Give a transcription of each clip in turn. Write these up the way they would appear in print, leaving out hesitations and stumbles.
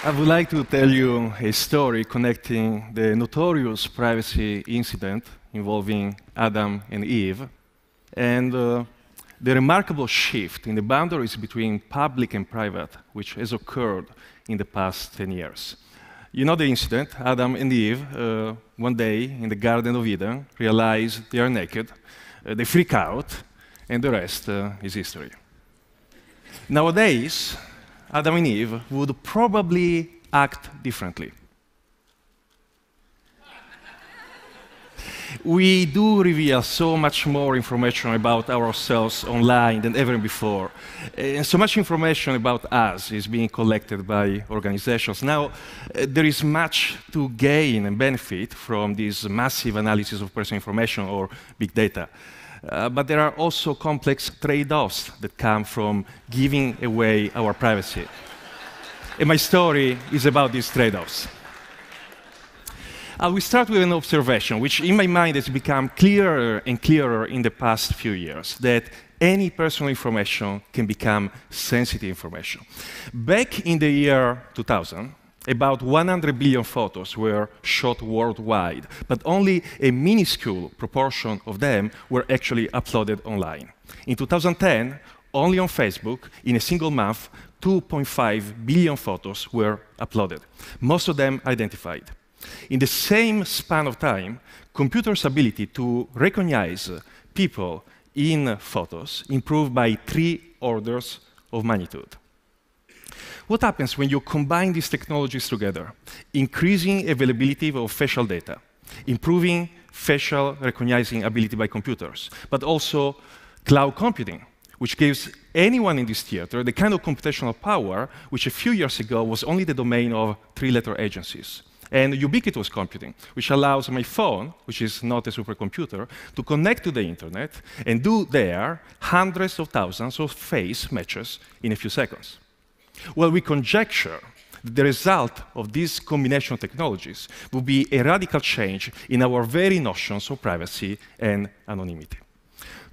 I would like to tell you a story connecting the notorious privacy incident involving Adam and Eve and the remarkable shift in the boundaries between public and private, which has occurred in the past 10 years. You know the incident. Adam and Eve, one day in the Garden of Eden, realize they are naked, they freak out, and the rest is history. Nowadays, Adam and Eve would probably act differently. We do reveal so much more information about ourselves online than ever before. And so much information about us is being collected by organizations. Now, there is much to gain and benefit from this massive analysis of personal information or big data. But there are also complex trade-offs that come from giving away our privacy. And my story is about these trade-offs. We start with an observation, which in my mind has become clearer and clearer in the past few years, that any personal information can become sensitive information. Back in the year 2000, about 100 billion photos were shot worldwide, but only a minuscule proportion of them were actually uploaded online. In 2010, only on Facebook, in a single month, 2.5 billion photos were uploaded, most of them identified. In the same span of time, computers' ability to recognize people in photos improved by 3 orders of magnitude. What happens when you combine these technologies together? Increasing availability of facial data, improving facial recognizing ability by computers, but also cloud computing, which gives anyone in this theater the kind of computational power which a few years ago was only the domain of 3-letter agencies. And ubiquitous computing, which allows my phone, which is not a supercomputer, to connect to the internet and do there hundreds of thousands of face matches in a few seconds. Well, we conjecture that the result of this combination of technologies will be a radical change in our very notions of privacy and anonymity.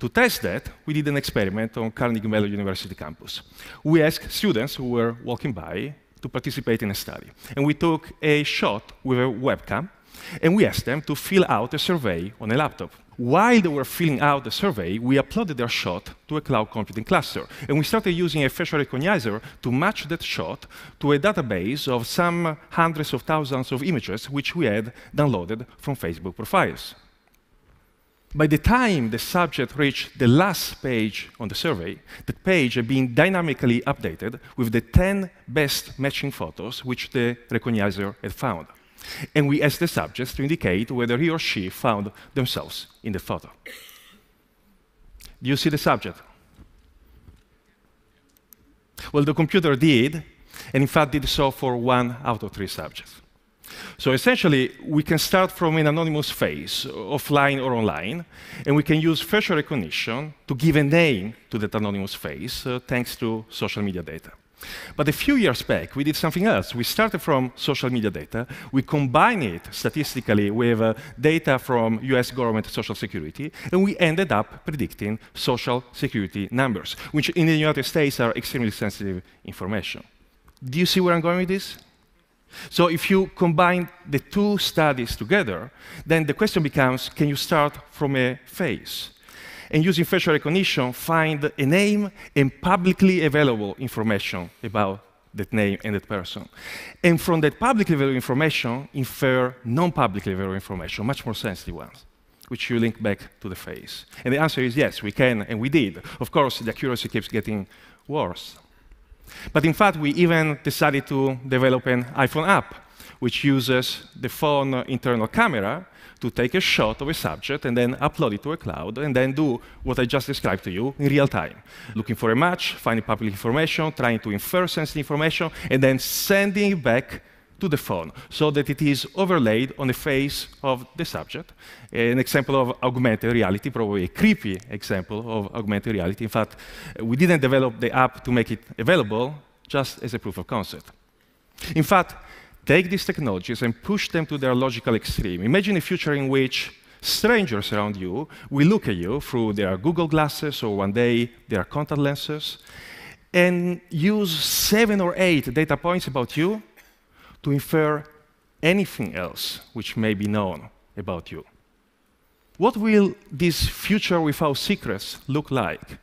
To test that, we did an experiment on Carnegie Mellon University campus. We asked students who were walking by to participate in a study. And we took a shot with a webcam, and we asked them to fill out a survey on a laptop. While they were filling out the survey, we uploaded their shot to a cloud computing cluster. And we started using a facial recognizer to match that shot to a database of some hundreds of thousands of images which we had downloaded from Facebook profiles. By the time the subject reached the last page on the survey, that page had been dynamically updated with the 10 best matching photos which the recognizer had found. And we asked the subjects to indicate whether he or she found themselves in the photo. Do you see the subject? Well, the computer did, and in fact did so for 1 out of 3 subjects. So essentially, we can start from an anonymous face, offline or online, and we can use facial recognition to give a name to that anonymous face, thanks to social media data. But a few years back, we did something else. We started from social media data. We combined it statistically with data from US government social security, and we ended up predicting social security numbers, which in the United States are extremely sensitive information. Do you see where I'm going with this? So if you combine the 2 studies together, then the question becomes, can you start from a face? And using facial recognition, find a name and publicly available information about that name and that person. And from that publicly available information, infer non-publicly available information, much more sensitive ones, which you link back to the face. And the answer is yes, we can, and we did. Of course, the accuracy keeps getting worse. But in fact, we even decided to develop an iPhone app, which uses the phone internal camera to take a shot of a subject and then upload it to a cloud and then do what I just described to you in real time. Looking for a match, finding public information, trying to infer sensitive information, and then sending it back to the phone so that it is overlaid on the face of the subject. An example of augmented reality, probably a creepy example of augmented reality. In fact, we didn't develop the app to make it available, just as a proof of concept. In fact, take these technologies and push them to their logical extreme. Imagine a future in which strangers around you will look at you through their Google glasses or one day their contact lenses and use 7 or 8 data points about you to infer anything else which may be known about you. What will this future without secrets look like?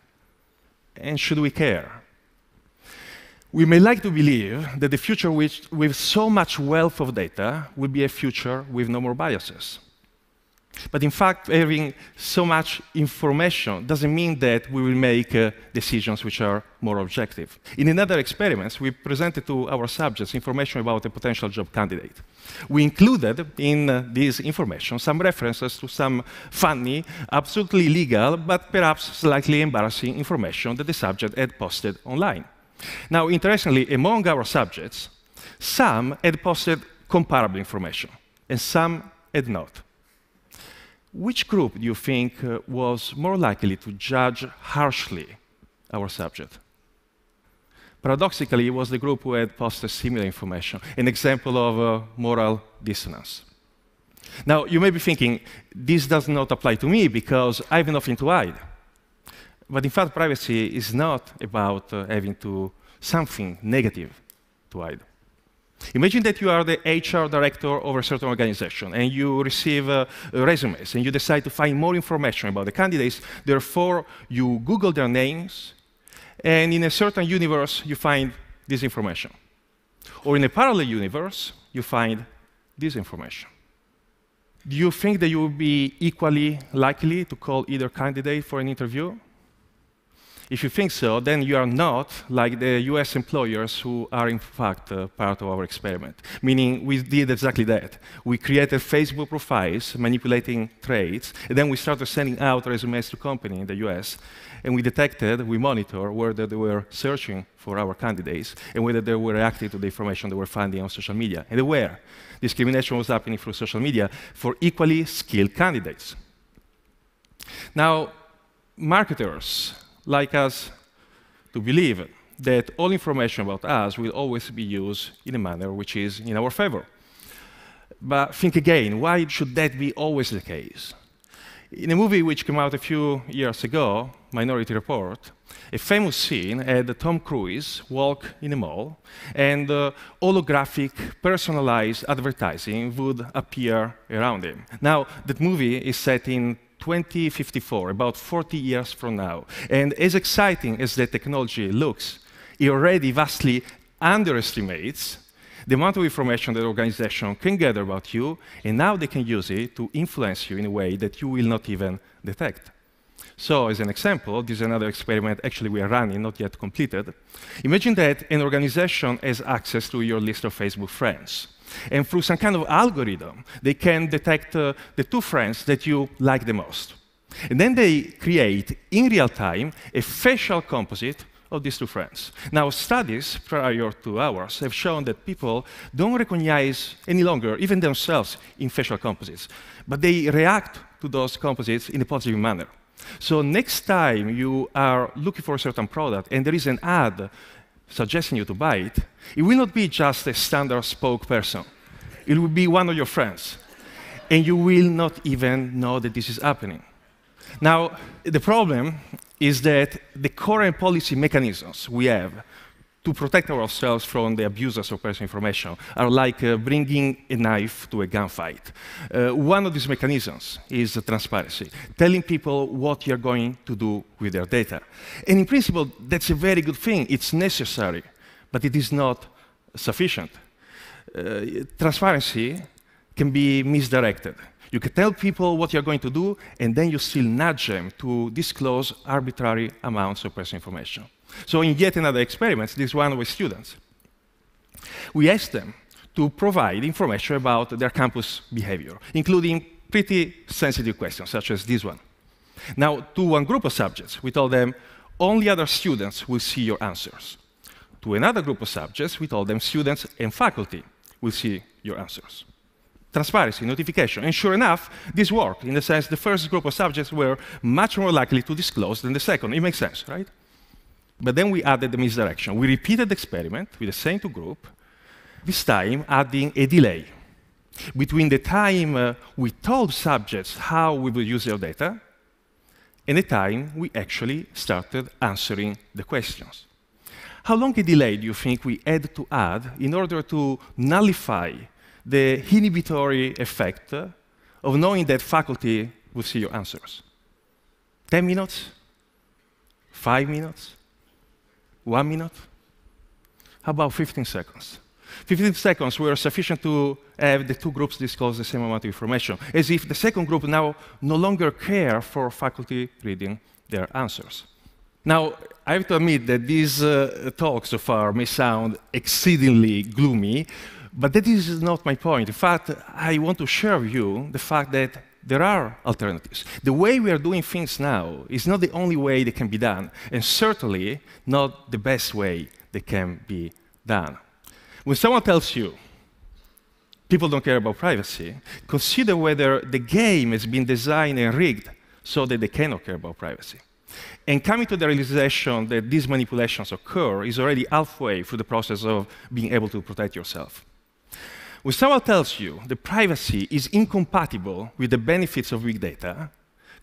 And should we care? We may like to believe that the future with so much wealth of data will be a future with no more biases. But in fact, having so much information doesn't mean that we will make decisions which are more objective. In another experiment, we presented to our subjects information about a potential job candidate. We included in this information some references to some funny, absolutely legal, but perhaps slightly embarrassing information that the subject had posted online. Now, interestingly, among our subjects, some had posted comparable information, and some had not. Which group do you think was more likely to judge harshly our subject? Paradoxically, it was the group who had posted similar information, an example of moral dissonance. Now, you may be thinking, this does not apply to me because I have nothing to hide. But in fact, privacy is not about having something negative to hide. Imagine that you are the HR director of a certain organization, and you receive resumes, and you decide to find more information about the candidates. Therefore, you Google their names, and in a certain universe, you find this information. Or in a parallel universe, you find this information. Do you think that you will be equally likely to call either candidate for an interview? If you think so, then you are not like the US employers who are in fact part of our experiment. Meaning we did exactly that. We created Facebook profiles manipulating traits, and then we started sending out resumes to companies in the US, and we monitored whether they were searching for our candidates and whether they were reacting to the information they were finding on social media. And they were. Discrimination was happening through social media for equally skilled candidates. Now, marketers like us to believe that all information about us will always be used in a manner which is in our favor. But think again, why should that be always the case? In a movie which came out a few years ago, Minority Report, a famous scene had Tom Cruise walk in a mall, and holographic, personalized advertising would appear around him. Now, that movie is set in 2054, about 40 years from now. And as exciting as the technology looks, it already vastly underestimates the amount of information that the organization can gather about you, and now they can use it to influence you in a way that you will not even detect. So, as an example, this is another experiment actually we are running, not yet completed. Imagine that an organization has access to your list of Facebook friends. And through some kind of algorithm, they can detect the two friends that you like the most. And then they create, in real time, a facial composite of these two friends. Now, studies prior to ours have shown that people don't recognize any longer, even themselves, in facial composites. But they react to those composites in a positive manner. So next time you are looking for a certain product and there is an ad suggesting you to buy it, it will not be just a standard spokesperson. It will be one of your friends. And you will not even know that this is happening. Now, the problem is that the current policy mechanisms we have to protect ourselves from the abusers of personal information are like bringing a knife to a gunfight. One of these mechanisms is transparency, telling people what you're going to do with their data. And in principle, that's a very good thing. It's necessary, but it is not sufficient. Transparency can be misdirected. You can tell people what you're going to do, and then you still nudge them to disclose arbitrary amounts of personal information. So in yet another experiment, this one with students, we asked them to provide information about their campus behavior, including pretty sensitive questions, such as this one. Now, to one group of subjects, we told them, only other students will see your answers. To another group of subjects, we told them students and faculty will see your answers. Transparency, notification, and sure enough, this worked. In the sense, the first group of subjects were much more likely to disclose than the second. It makes sense, right? But then we added the misdirection. We repeated the experiment with the same two groups, this time adding a delay between the time we told subjects how we would use their data and the time we actually started answering the questions. How long a delay do you think we had to add in order to nullify the inhibitory effect of knowing that faculty will see your answers? 10 minutes? 5 minutes? 1 minute? How about 15 seconds? 15 seconds were sufficient to have the two groups disclose the same amount of information, as if the second group now no longer care for faculty reading their answers. Now, I have to admit that these talks so far may sound exceedingly gloomy, but that is not my point. In fact, I want to share with you the fact that there are alternatives. The way we are doing things now is not the only way they can be done, and certainly not the best way they can be done. When someone tells you people don't care about privacy, consider whether the game has been designed and rigged so that they cannot care about privacy. And coming to the realization that these manipulations occur is already halfway through the process of being able to protect yourself. When someone tells you that privacy is incompatible with the benefits of big data,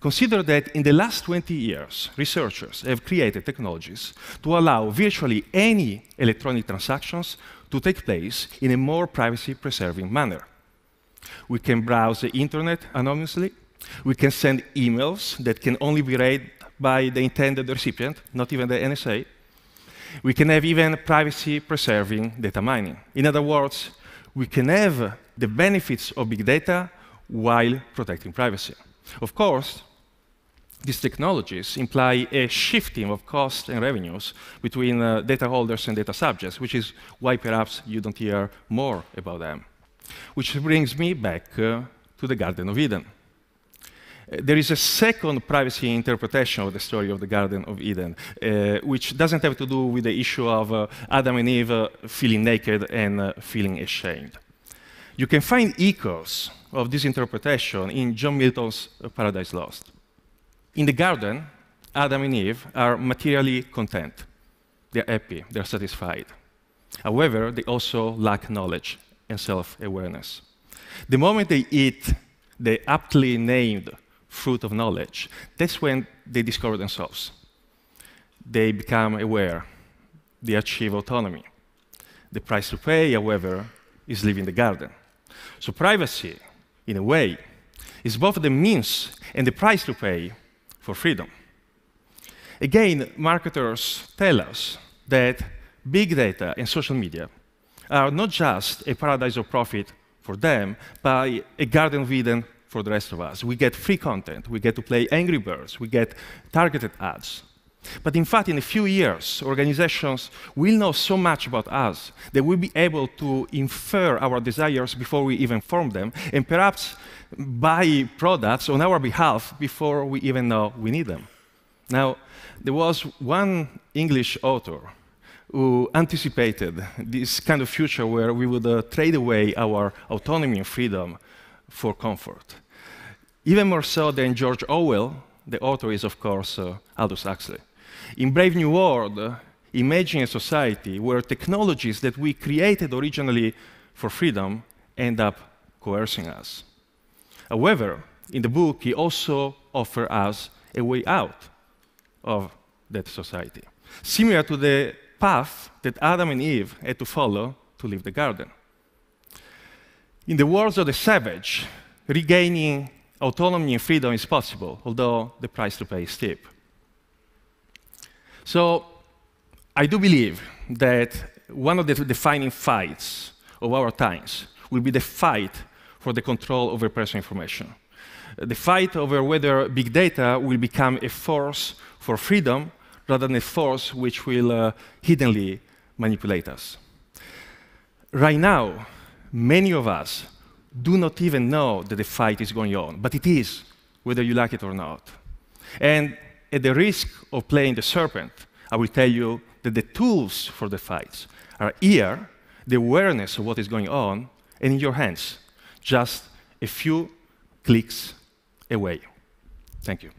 consider that in the last 20 years, researchers have created technologies to allow virtually any electronic transactions to take place in a more privacy-preserving manner. We can browse the internet anonymously. We can send emails that can only be read by the intended recipient, not even the NSA. We can have even privacy-preserving data mining. In other words, we can have the benefits of big data while protecting privacy. Of course, these technologies imply a shifting of costs and revenues between data holders and data subjects, which is why perhaps you don't hear more about them. Which brings me back to the Garden of Eden. There is a second privacy interpretation of the story of the Garden of Eden, which doesn't have to do with the issue of Adam and Eve feeling naked and feeling ashamed. You can find echoes of this interpretation in John Milton's Paradise Lost. In the garden, Adam and Eve are materially content. They're happy, they're satisfied. However, they also lack knowledge and self-awareness. The moment they eat the aptly named fruit of knowledge, that's when they discover themselves. They become aware. They achieve autonomy. The price to pay, however, is leaving the garden. So privacy, in a way, is both the means and the price to pay for freedom. Again, marketers tell us that big data and social media are not just a paradise of profit for them, but a Garden of Eden for the rest of us. We get free content, we get to play Angry Birds, we get targeted ads. But in fact, in a few years, organizations will know so much about us that we'll be able to infer our desires before we even form them, and perhaps buy products on our behalf before we even know we need them. Now, there was one English author who anticipated this kind of future where we would trade away our autonomy and freedom for comfort. Even more so than George Orwell, the author is, of course, Aldous Huxley. In Brave New World, imagine a society where technologies that we created originally for freedom end up coercing us. However, in the book, he also offers us a way out of that society, similar to the path that Adam and Eve had to follow to leave the garden. In the words of the savage, regaining autonomy and freedom is possible, although the price to pay is steep. So I do believe that one of the defining fights of our times will be the fight for the control over personal information. The fight over whether big data will become a force for freedom rather than a force which will hiddenly manipulate us. Right now, many of us do not even know that the fight is going on, but it is, whether you like it or not. And at the risk of playing the serpent, I will tell you that the tools for the fights are here, the awareness of what is going on, and in your hands, just a few clicks away. Thank you.